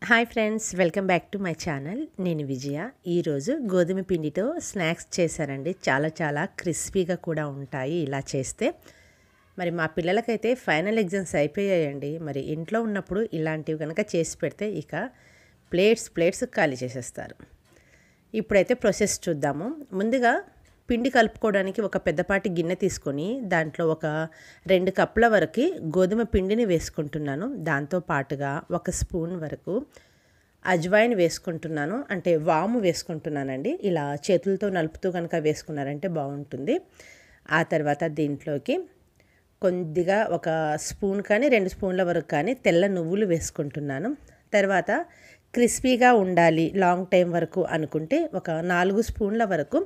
Hi friends, welcome back to my channel. నేను విజయ. ఈరోజు గోధుమ పిండితో స్నాక్స్ చేశానండి. చాలా క్రిస్పీగా కూడా ఉంటాయి ఇలా చేస్తే. మరి మా పిల్లలకైతే ఫైనల్ ఎగ్జామ్స్ అయిపోయాయండి. మరి ఇంట్లో ఉన్నప్పుడు ఇలాంటివి కనుక చేసి పెడితే ఇక ప్లేట్స్ ఖాళీ చేసేస్తారు. ఇప్పుడైతే ప్రాసెస్ చూద్దాము. ముందుగా పిండి కలుపుకోవడానికి ఒక పెద్దపాటి గిన్నె తీసుకొని దాంట్లో ఒక 2 కప్పుల వరకు గోధుమ పిండిని వేసుకుంటున్నాను. దాంతో పాటుగా 1 స్పూన్ వరకు అజ్వైన్ వేసుకుంటున్నాను, అంటే వాము వేసుకుంటున్నానండి. ఇలా చేతులతో నలుపుతూ కనుక వేసుకున్నారంటే బాగుంటుంది. ఆ తర్వాత దీంట్లోకి కొద్దిగా 1 స్పూన్ కానీ 2 స్పూన్ల వరకు కానీ తెల్ల నువ్వులు వేసుకుంటున్నాను. తర్వాత క్రిస్పీగా ఉండాలి లాంగ్ టైం వరకు అనుకుంటే ఒక 4 స్పూన్ల వరకు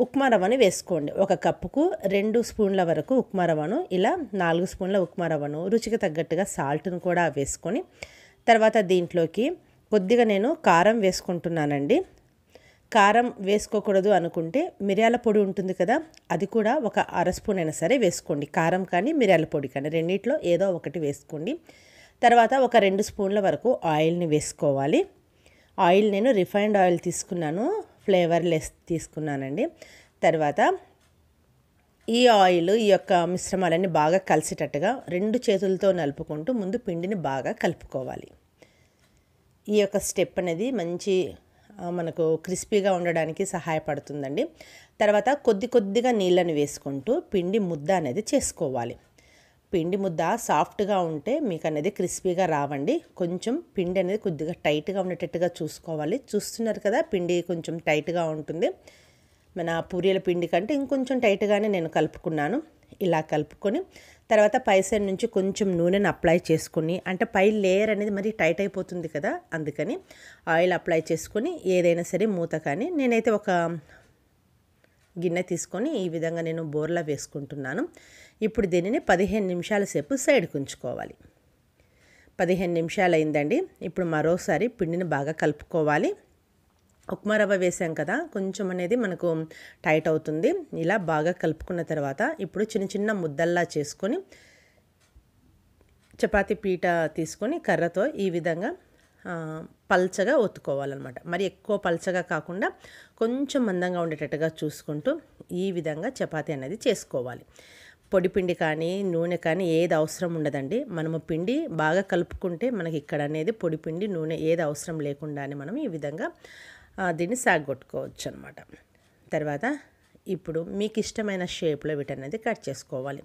ఉప్మా రవ్వను వేసుకోండి. 1 కప్పుకు 2 స్పూన్ల వరకు ఉప్మా రవ్వను, ఇలా 4 స్పూన్ల ఉప్మా రవ్వను, రుచికి తగ్గట్టుగా సాల్ట్ను కూడా వేసుకొని తర్వాత దీంట్లోకి కొద్దిగా నేను కారం వేసుకుంటున్నానండి. కారం వేసుకోకూడదు అనుకుంటే మిరియాల పొడి ఉంటుంది కదా, అది కూడా ఒక 1/2 స్పూన్ అయినా సరే వేసుకోండి. కారం కానీ మిరియాల పొడి కానీ రెండిట్లో ఏదో ఒకటి వేసుకోండి. తర్వాత ఒక 2 స్పూన్ల వరకు ఆయిల్ని వేసుకోవాలి. ఆయిల్ నేను రిఫైన్డ్ ఆయిల్ తీసుకున్నాను, ఫ్లేవర్లెస్ తీసుకున్నానండి. తర్వాత ఈ ఆయిల్ ఈ యొక్క మిశ్రమాలన్నీ బాగా కలిసేటట్టుగా 2 చేతులతో నలుపుకుంటూ ముందు పిండిని బాగా కలుపుకోవాలి. ఈ యొక్క స్టెప్ అనేది మంచి మనకు క్రిస్పీగా ఉండడానికి సహాయపడుతుందండి. తర్వాత కొద్దిగా నీళ్ళని వేసుకుంటూ పిండి ముద్ద అనేది చేసుకోవాలి. పిండి ముద్ద సాఫ్ట్గా ఉంటే మీకు అనేది క్రిస్పీగా రావండి. కొంచెం పిండి అనేది కొద్దిగా టైట్గా ఉండేటట్టుగా చూసుకోవాలి. చూస్తున్నారు కదా, పిండి కొంచెం టైట్గా ఉంటుంది. మన పూరీల పిండి కంటే ఇంకొంచెం టైట్గానే నేను కలుపుకున్నాను. ఇలా కలుపుకొని తర్వాత పై సైడ్ నుంచి కొంచెం నూనెను అప్లై చేసుకొని, అంటే పై లేయర్ అనేది మరి టైట్ అయిపోతుంది కదా, అందుకని ఆయిల్ అప్లై చేసుకొని ఏదైనా సరే మూత కానీ నేనైతే ఒక గిన్నె తీసుకొని ఈ విధంగా నేను బోర్లా వేసుకుంటున్నాను. ఇప్పుడు దీనిని 15 నిమిషాల సేపు సైడ్కి ఉంచుకోవాలి. 15 నిమిషాలు అయిందండి. ఇప్పుడు మరోసారి పిండిని బాగా కలుపుకోవాలి. ఉప్మా రవ్వ వేసాం కదా, కొంచెం అనేది మనకు టైట్ అవుతుంది. ఇలా బాగా కలుపుకున్న తర్వాత ఇప్పుడు చిన్న ముద్దల్లా చేసుకొని చపాతీ పీట తీసుకొని కర్రతో ఈ విధంగా పల్చగా ఒత్తుకోవాలన్నమాట. మరి ఎక్కువ పల్చగా కాకుండా కొంచెం మందంగా ఉండేటట్టుగా చూసుకుంటూ ఈ విధంగా చపాతీ అనేది చేసుకోవాలి. పొడి పిండి కానీ నూనె కానీ ఏది అవసరం ఉండదండి. మనము పిండి బాగా కలుపుకుంటే మనకి ఇక్కడ అనేది పొడి పిండి నూనె ఏది అవసరం లేకుండానే మనం ఈ విధంగా దీన్ని సాగొట్టుకోవచ్చు అనమాట. తర్వాత ఇప్పుడు మీకు ఇష్టమైన షేప్లో వీటనేది కట్ చేసుకోవాలి.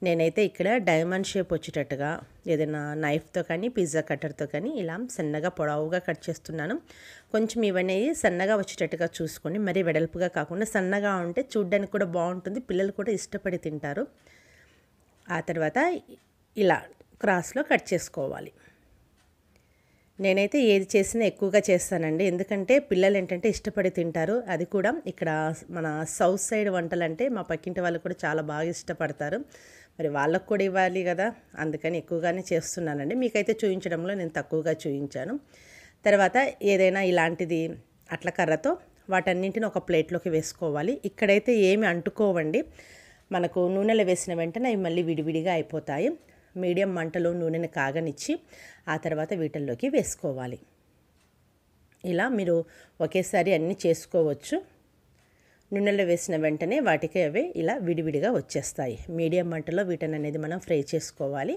నేనైతే ఇక్కడ డైమండ్ షేప్ వచ్చేటట్టుగా ఏదైనా నైఫ్తో కానీ పిజ్జా కట్టర్తో కానీ ఇలా సన్నగా పొడవుగా కట్ చేస్తున్నాను. కొంచెం ఇవన్నీ సన్నగా వచ్చేటట్టుగా చూసుకొని, మరి వెడల్పుగా కాకుండా సన్నగా ఉంటే చూడ్డానికి కూడా బాగుంటుంది, పిల్లలు కూడా ఇష్టపడి తింటారు. ఆ తర్వాత ఇలా క్రాస్లో కట్ చేసుకోవాలి. నేనైతే ఏది చేసినా ఎక్కువగా చేస్తానండి, ఎందుకంటే పిల్లలు ఏంటంటే ఇష్టపడి తింటారు. అది కూడా ఇక్కడ మన సౌత్ సైడ్ వంటలు అంటే మా పక్కింటి వాళ్ళు కూడా చాలా బాగా ఇష్టపడతారు. మరి వాళ్ళకు కూడా ఇవ్వాలి కదా, అందుకని ఎక్కువగానే చేస్తున్నానండి. మీకైతే చూపించడంలో నేను తక్కువగా చూపించాను. తర్వాత ఏదైనా ఇలాంటిది అట్ల కర్రతో వాటన్నింటిని ఒక ప్లేట్లోకి వేసుకోవాలి. ఇక్కడైతే ఏమి అంటుకోవండి, మనకు నూనెలో వేసిన వెంటనే అవి మళ్ళీ విడివిడిగా అయిపోతాయి. మీడియం మంటలో నూనెని కాగనిచ్చి ఆ తర్వాత వీటిల్లోకి వేసుకోవాలి. ఇలా మీరు ఒకేసారి అన్నీ చేసుకోవచ్చు. నూనెలో వేసిన వెంటనే వాటికి అవి ఇలా విడివిడిగా వచ్చేస్తాయి. మీడియం మంటలో వీటిని అనేది మనం ఫ్రై చేసుకోవాలి.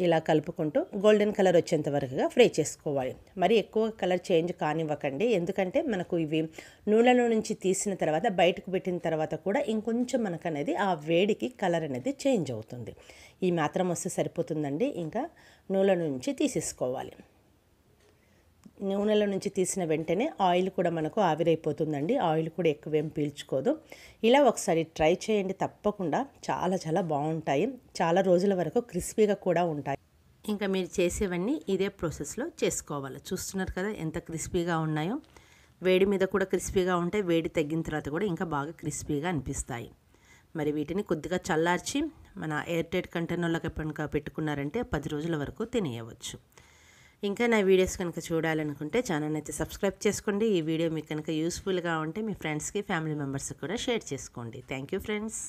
ఇలా కలుపుకుంటూ గోల్డెన్ కలర్ వచ్చేంత వరకుగా ఫ్రై చేసుకోవాలి. మరి ఎక్కువ కలర్ చేంజ్ కానివ్వకండి, ఎందుకంటే మనకు ఇవి నూనెలో నుంచి తీసిన తర్వాత బయటకు పెట్టిన తర్వాత కూడా ఇంకొంచెం మనకు అనేది ఆ వేడికి కలర్ అనేది చేంజ్ అవుతుంది. ఈ మాత్రం వస్తే సరిపోతుందండి. ఇంకా నూనెల నుంచి తీసేసుకోవాలి. నూనెల నుంచి తీసిన వెంటనే ఆయిల్ కూడా మనకు ఆవిరైపోతుందండి. ఆయిల్ కూడా ఎక్కువేం పీల్చుకోదు. ఇలా ఒకసారి ట్రై చేయండి, తప్పకుండా చాలా బాగుంటాయి. చాలా రోజుల వరకు క్రిస్పీగా కూడా ఉంటాయి. ఇంకా మీరు చేసేవన్నీ ఇదే ప్రాసెస్లో చేసుకోవాలి. చూస్తున్నారు కదా ఎంత క్రిస్పీగా ఉన్నాయో. వేడి మీద కూడా క్రిస్పీగా ఉంటాయి, వేడి తగ్గిన తర్వాత కూడా ఇంకా బాగా క్రిస్పీగా అనిపిస్తాయి. మరి వీటిని కొద్దిగా చల్లార్చి మన ఎయిర్ టైట్ కంటైనర్లోకి కనుక పెట్టుకున్నారంటే 10 రోజుల వరకు తినేయవచ్చు. ఇంకా నా వీడియోస్ కనుక చూడాలనుకుంటే ఛానల్ అయితే సబ్స్క్రైబ్ చేసుకోండి. ఈ వీడియో మీకు కనుక యూస్ఫుల్గా ఉంటే మీ ఫ్రెండ్స్కి, ఫ్యామిలీ మెంబర్స్కి కూడా షేర్ చేసుకోండి. Thank you friends.